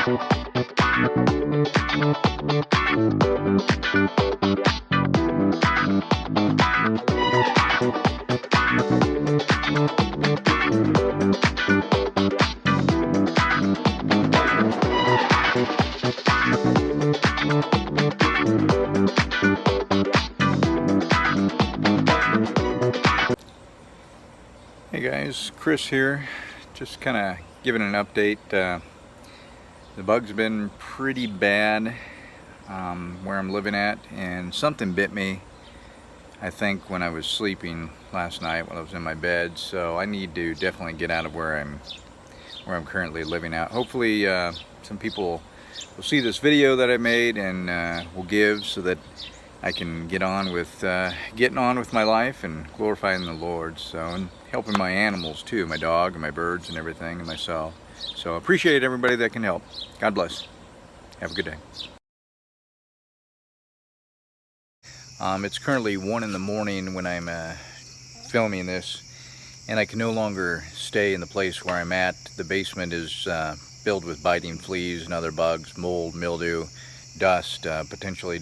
Hey guys, Chris here, just kind of giving an update. The bug's been pretty bad where I'm living at, and something bit me, I think, when I was sleeping last night while I was in my bed. So I need to definitely get out of where I'm currently living at. Hopefully some people will see this video that I made and will give, so that I can get on with getting on with my life and glorifying the Lord. So, and helping my animals too, my dog and my birds and everything, and myself. So appreciate everybody that can help. God bless. Have a good day. It's currently 1 in the morning when I'm filming this, and I can no longer stay in the place where I'm at. The basement is filled with biting fleas and other bugs, mold, mildew, dust, potentially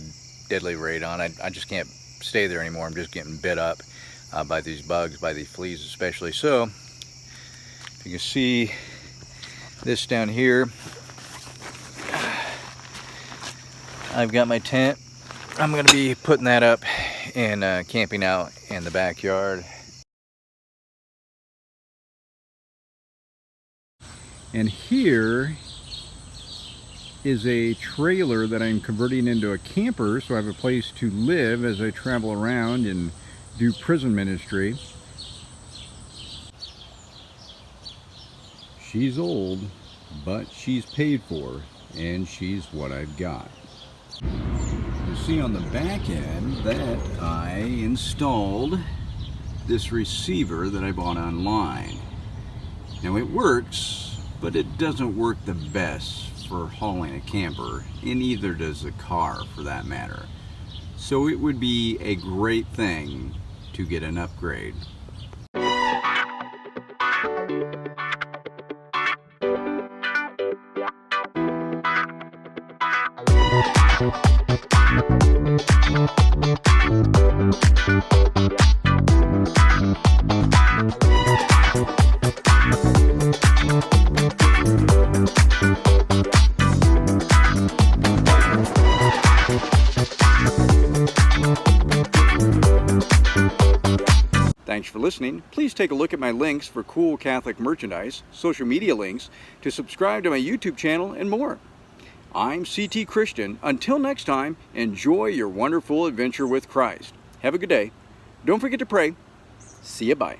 deadly radon. I just can't stay there anymore. I'm just getting bit up by these bugs, by these fleas especially. So you can see this down here. I've got my tent. I'm going to be putting that up and camping out in the backyard. And here is a trailer that I'm converting into a camper, so I have a place to live as I travel around and do prison ministry. She's old, but she's paid for, and she's what I've got. You see on the back end that I installed this receiver that I bought online. Now it works, but it doesn't work the best for hauling a camper, and neither does the car for that matter. So it would be a great thing to get an upgrade. Thanks for listening. Please take a look at my links for cool Catholic merchandise, social media links, to subscribe to my YouTube channel, and more. I'm CT Christian. Until next time, enjoy your wonderful adventure with Christ. Have a good day. Don't forget to pray. See ya, bye.